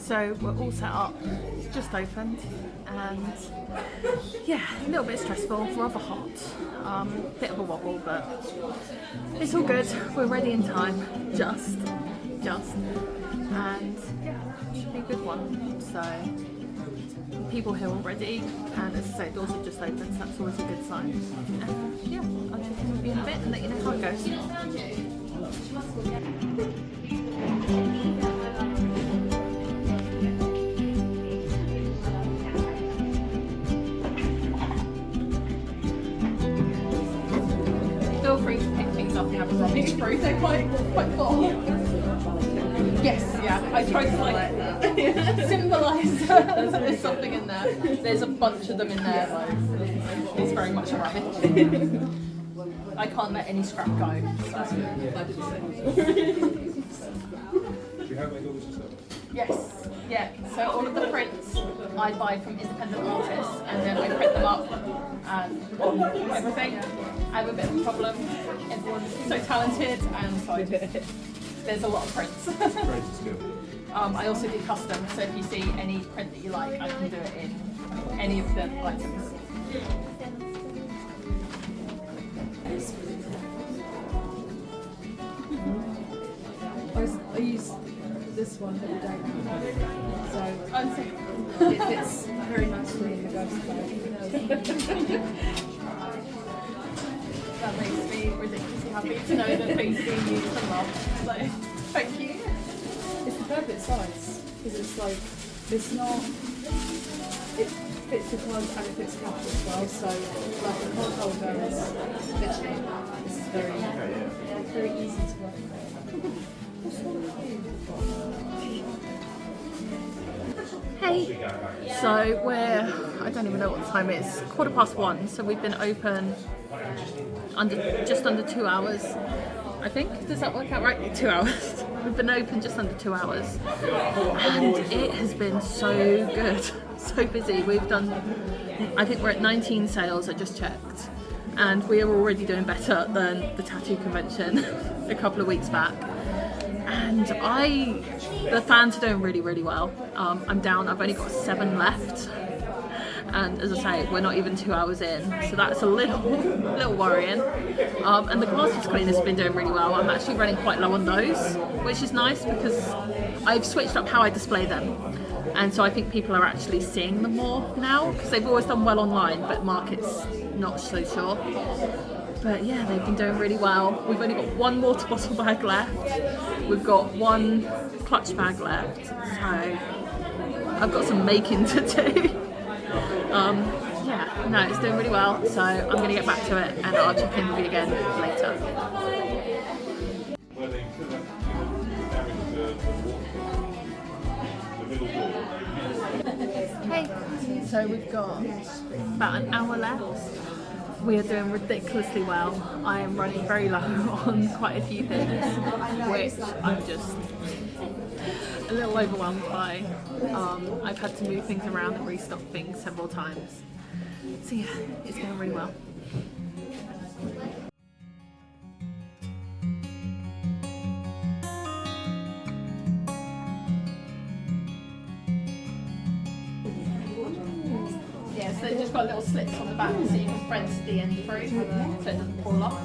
So we're all set up, it's just opened, and yeah, a little bit stressful, rather hot, bit of a wobble, but it's all good. We're ready in time, just, and yeah, it should be a good one. So people here already, and as I say, doors have just opened, so that's always a good sign. And yeah, I'll check in with you in a bit and let you know how it goes. Feel free to pick things up if you have a running through. They're quite full. Yes, yeah. I tried to like symbolise there's something in there. There's a bunch of them in there though. It's very much a rabbit. I can't let any scrap go. Yes, yeah. So all of the prints I buy from independent artists and then I print them up and everything. I have a bit of a problem. Everyone's so talented and so there's a lot of prints. I also do custom, so if you see any print that you like, I can do it in any of the items. I use this one every day, so it fits very nicely in the ghost bag. That makes me ridiculously happy to know that things are being used and loved. So thank you. It's the perfect size because it's like it fits the cards and it fits the cup as well. So like the card holder is literally this is very easy to work with. Hey, so I don't even know what the time it is, 1:15, so we've been open just under 2 hours, I think. Does that work out right? 2 hours. We've been open just under 2 hours and it has been so good, so busy. I think we're at 19 sales, I just checked, and we are already doing better than the tattoo convention a couple of weeks back. And the fans are doing really, really well. I'm down, I've only got 7 left. And as I say, we're not even 2 hours in, so that's a little worrying. And the glasses cleaners have been doing really well. I'm actually running quite low on those, which is nice because I've switched up how I display them. And so I think people are actually seeing them more now, because they've always done well online, but market's not so sure. But yeah, they've been doing really well. We've only got 1 water bottle bag left. We've got 1 clutch bag left. So I've got some making to do. Yeah, no, it's doing really well. So I'm going to get back to it and I'll check in with you again later. Hey, so we've got about an hour left. We are doing ridiculously well. I am running very low on quite a few things, which I'm just a little overwhelmed by. I've had to move things around and restock things several times. So yeah, it's going really well. Yeah, so they've just got little slits on the back so you can thread the end through so it doesn't fall off.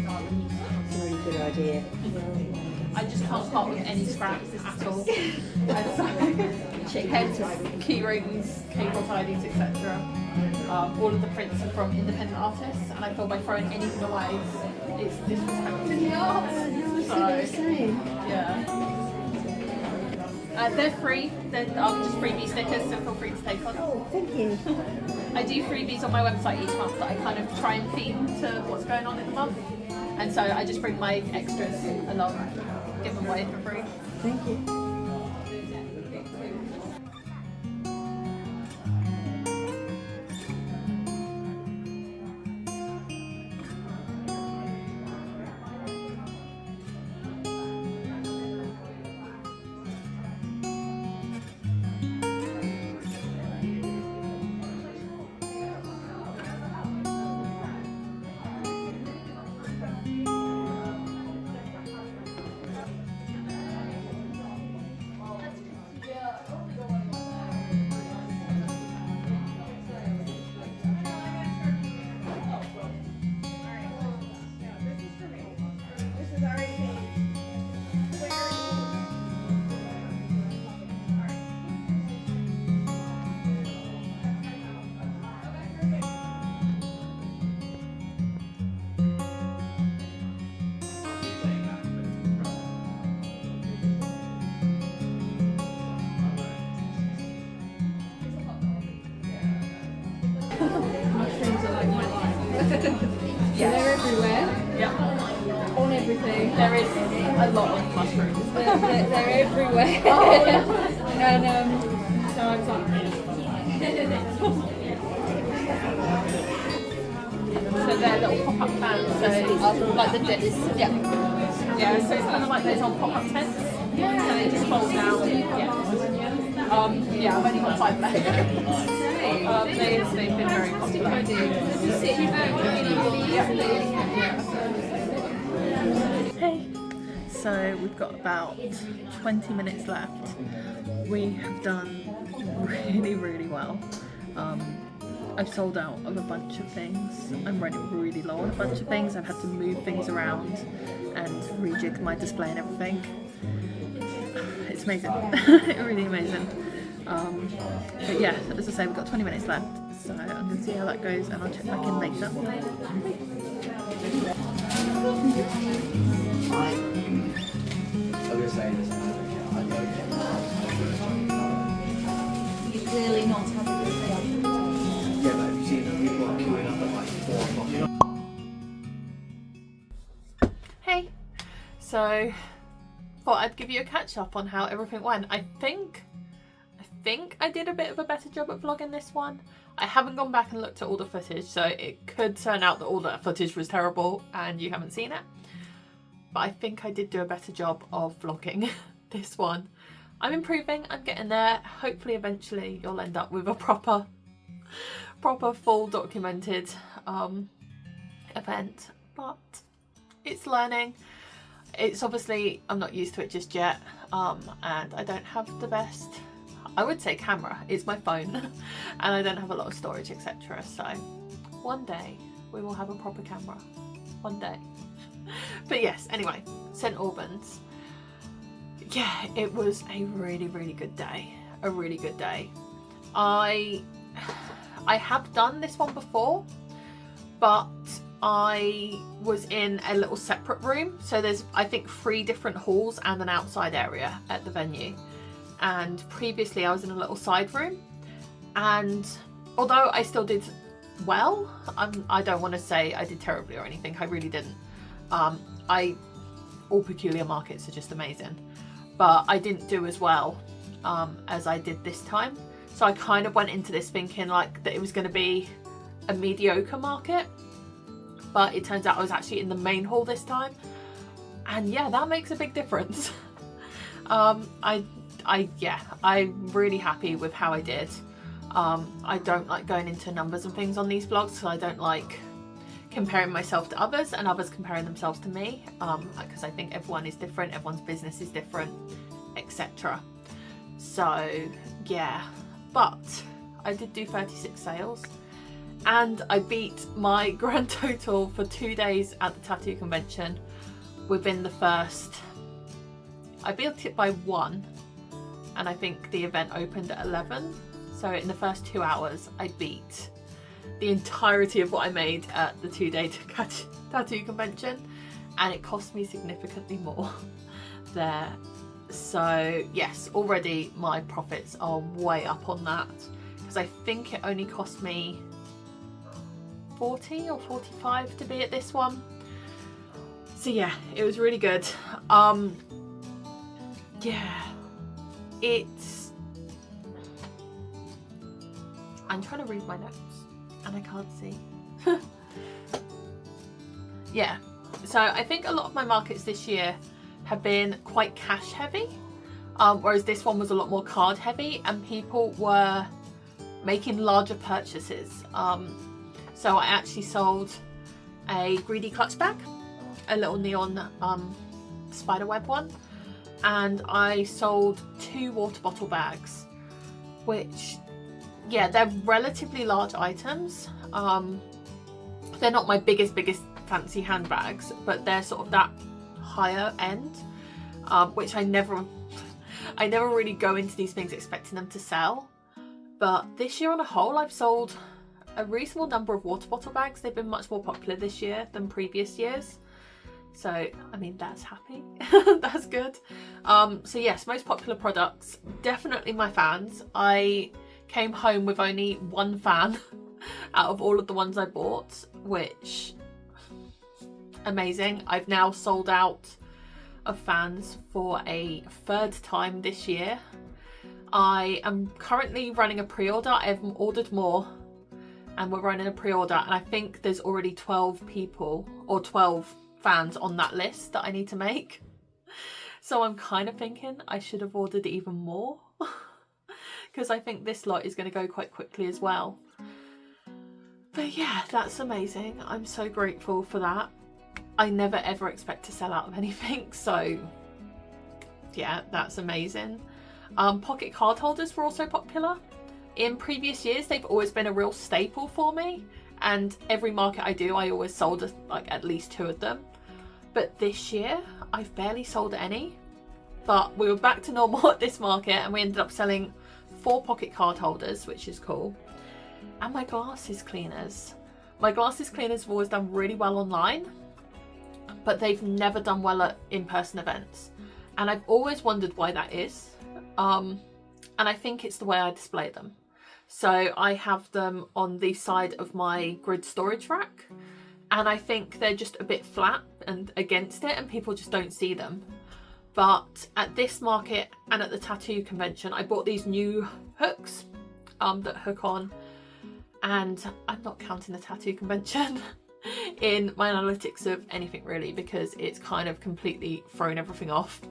That's a really good idea. I just can't part with any scraps at all. And so, chick heads, key rings, cable tidies, etc. All of the prints are from independent artists, and I feel by throwing anything away, it's disrespecting the art. So, yeah. They're free. They're just freebie stickers, so feel free to take on. Oh, thank you. I do freebies on my website each month that I kind of try and theme to what's going on in the month. And so I just bring my extras along, give them away for free. Thank you. Yeah. They're everywhere. Yeah. On everything. There is a lot of mushrooms. They're everywhere. Oh, And so I was like, so they're little pop-up fans, so like the discs. Yeah. Yeah, so it's kind of like those on pop-up tents. Yeah. So they just fold down. Yeah. Yeah, I've only got 5 left. They've been very popular. you sit you back really easily. Hey. So we've got about 20 minutes left. We have done really well. I've sold out of a bunch of things. I'm running really low on a bunch of things. I've had to move things around and rejig my display and everything. It's amazing. Really amazing. But yeah, as I say, we've got 20 minutes left, so I'm going to see how that goes and I'll check back in later. You're clearly not having a good day. Yeah, but have you seen the people are queuing up at like 4 o'clock? Hey, so thought I'd give you a catch up on how everything went. I think I did a bit of a better job at vlogging this one. I haven't gone back and looked at all the footage, so it could turn out that all that footage was terrible and you haven't seen it. But I think I did do a better job of vlogging this one. I'm improving, I'm getting there. Hopefully eventually you'll end up with a proper full documented event, but it's learning. It's obviously, I'm not used to it just yet, and I don't have the best, I would say, camera. It's my phone and I don't have a lot of storage, etc. So one day we will have a proper camera, one day. But yes, anyway, St Albans. Yeah, it was a really good day. A really good day. I have done this one before, but I was in a little separate room. So there's, I think, 3 different halls and an outside area at the venue. And previously I was in a little side room. And although I still did well, I don't want to say I did terribly or anything. I really didn't. All peculiar markets are just amazing. But I didn't do as well as I did this time. So I kind of went into this thinking like that it was going to be a mediocre market. But it turns out I was actually in the main hall this time. And yeah, that makes a big difference. I'm really happy with how I did. I don't like going into numbers and things on these vlogs, so I don't like comparing myself to others and others comparing themselves to me, because I think everyone is different, everyone's business is different, etc. So yeah, but I did do 36 sales and I beat my grand total for 2 days at the tattoo convention within the first, I beat it by 1, and I think the event opened at 11. So in the first 2 hours, I beat the entirety of what I made at the 2-day tattoo convention, and it cost me significantly more there. So yes, already my profits are way up on that, because I think it only cost me 40 or 45 to be at this one. So yeah, it was really good. Yeah, I'm trying to read my notes and I can't see. Yeah, so I think a lot of my markets this year have been quite cash heavy, whereas this one was a lot more card heavy and people were making larger purchases. So I actually sold a greedy clutch bag, a little neon spiderweb one, and I sold 2 water bottle bags, which, yeah, they're relatively large items. They're not my biggest fancy handbags, but they're sort of that higher end, which I never really go into these things expecting them to sell. But this year on a whole, I've sold a reasonable number of water bottle bags. They've been much more popular this year than previous years. So, I mean, that's happy. That's good. So yes, most popular products, definitely my fans. I came home with only 1 fan out of all of the ones I bought. which amazing. I've now sold out of fans for a 3rd time this year. I am currently running a pre-order. I've ordered more and we're running a pre-order, and I think there's already 12 people or 12 fans on that list that I need to make. So I'm kind of thinking I should have ordered even more because I think this lot is going to go quite quickly as well. But yeah, that's amazing. I'm so grateful for that. I never ever expect to sell out of anything, so yeah, that's amazing. Pocket card holders were also popular. In previous years, they've always been a real staple for me, and every market I do, I always sold like at least 2 of them. But this year, I've barely sold any. But we were back to normal at this market, and we ended up selling 4 pocket card holders, which is cool. And my glasses cleaners. My glasses cleaners have always done really well online, but they've never done well at in-person events. And I've always wondered why that is. And I think it's the way I display them. So I have them on the side of my grid storage rack, and I think they're just a bit flat and against it, and people just don't see them. But at this market and at the tattoo convention, I bought these new hooks that hook on, and I'm not counting the tattoo convention in my analytics of anything really, because it's kind of completely thrown everything off.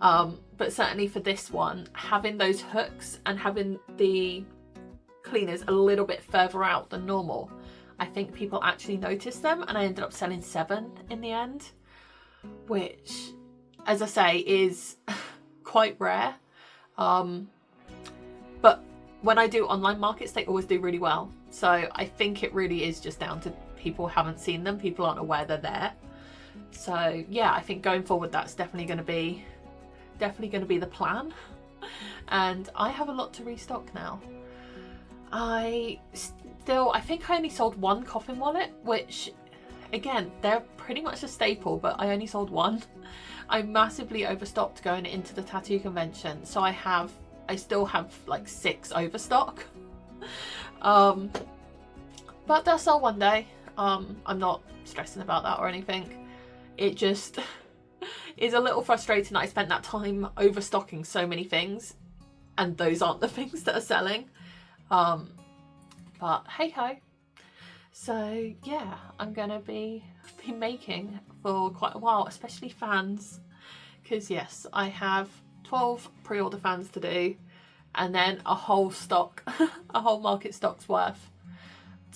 But certainly for this one, having those hooks and having the cleaners a little bit further out than normal, I think people actually noticed them, and I ended up selling 7 in the end, which, as I say, is quite rare. But when I do online markets, they always do really well. So I think it really is just down to people haven't seen them, people aren't aware they're there. So yeah, I think going forward, that's definitely going to be the plan. And I have a lot to restock now. I think I only sold 1 coffin wallet, which again, they're pretty much a staple, but I only sold 1. I massively overstocked going into the tattoo convention, so I still have like 6 overstock. But they'll sell one day. I'm not stressing about that or anything. It just is a little frustrating that I spent that time overstocking so many things and those aren't the things that are selling. But hey ho. So yeah, I'm gonna be making for quite a while, especially fans, because yes, I have 12 pre-order fans to do, and then a whole stock, a whole market stock's worth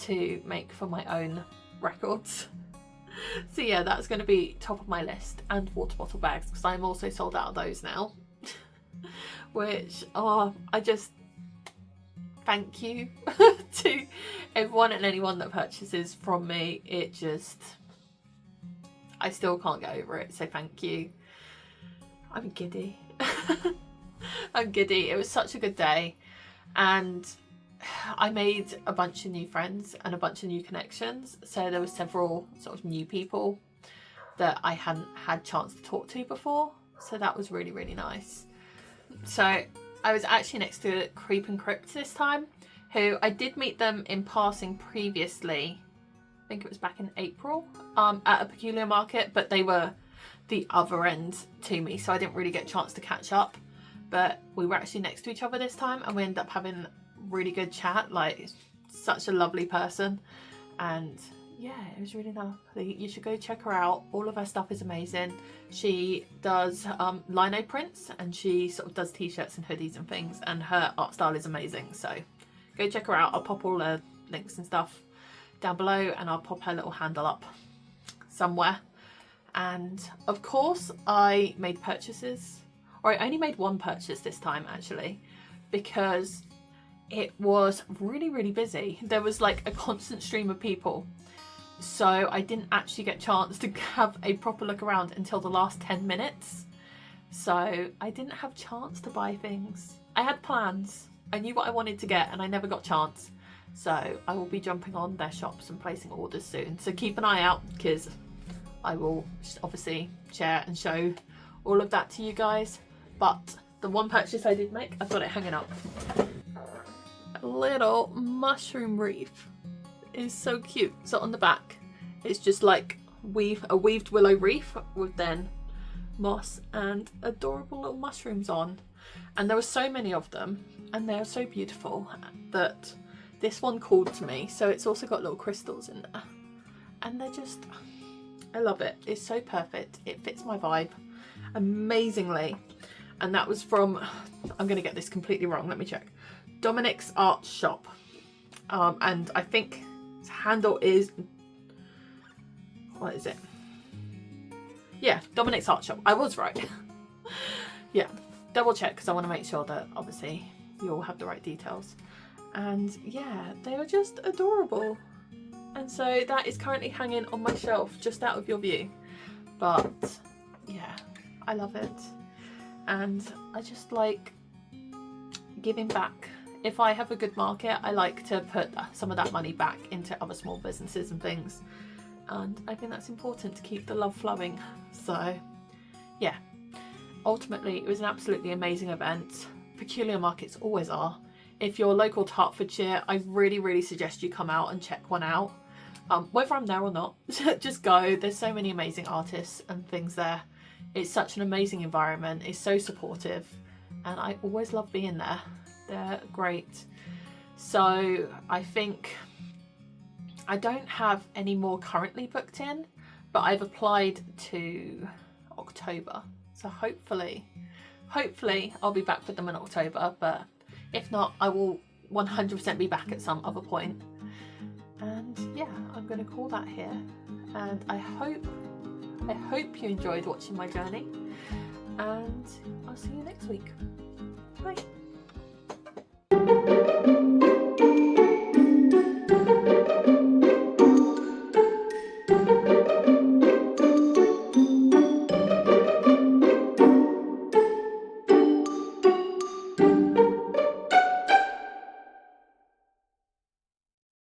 to make for my own records. So yeah, that's going to be top of my list, and water bottle bags, because I'm also sold out of those now. Which, I just thank you to everyone and anyone that purchases from me. It just, I still can't get over it, so thank you. I'm giddy. I'm giddy. It was such a good day, and I made a bunch of new friends and a bunch of new connections. So there were several sort of new people that I hadn't had chance to talk to before. So that was really, really nice. So I was actually next to Creep and Crypt this time, who I did meet them in passing previously. I think it was back in April at a peculiar market, but they were the other end to me, so I didn't really get a chance to catch up. But we were actually next to each other this time, and we ended up having really good chat. Like, such a lovely person, and yeah, it was really lovely. You should go check her out. All of her stuff is amazing. She does lino prints, and she sort of does t-shirts and hoodies and things, and her art style is amazing. So go check her out. I'll pop all the links and stuff down below, and I'll pop her little handle up somewhere. And of course I made purchases, or I only made 1 purchase this time actually, because it was really, really busy. There was like a constant stream of people, so I didn't actually get a chance to have a proper look around until the last 10 minutes. So I didn't have a chance to buy things. I had plans, I knew what I wanted to get, and I never got a chance. So I will be jumping on their shops and placing orders soon, so keep an eye out, because I will obviously share and show all of that to you guys. But the 1 purchase I did make, I've got it hanging up. A little mushroom wreath is so cute. So on the back, it's just like a weaved willow wreath with then moss and adorable little mushrooms on. And there were so many of them, and they're so beautiful that this one called to me. So it's also got little crystals in there, and they're just, I love it. It's so perfect. It fits my vibe amazingly. And that was from, I'm going to get this completely wrong, let me check, Dominic's Art Shop. And I think his handle is, what is it? Yeah, Dominic's Art Shop. I was right. Yeah, double check because I want to make sure that obviously you all have the right details. And yeah, they are just adorable. And so that is currently hanging on my shelf just out of your view. But yeah, I love it. And I just like giving back. If I have a good market, I like to put some of that money back into other small businesses and things. And I think that's important to keep the love flowing. So yeah, ultimately it was an absolutely amazing event. Peculiar markets always are. If you're local to Hertfordshire, I really suggest you come out and check one out. Whether I'm there or not, just go. There's so many amazing artists and things there. It's such an amazing environment. It's so supportive, and I always love being there. They're great. So I think I don't have any more currently booked in, but I've applied to October. So hopefully I'll be back with them in October, but if not, I will 100% be back at some other point. And yeah, I'm going to call that here. And I hope you enjoyed watching my journey, and I'll see you next week. Bye.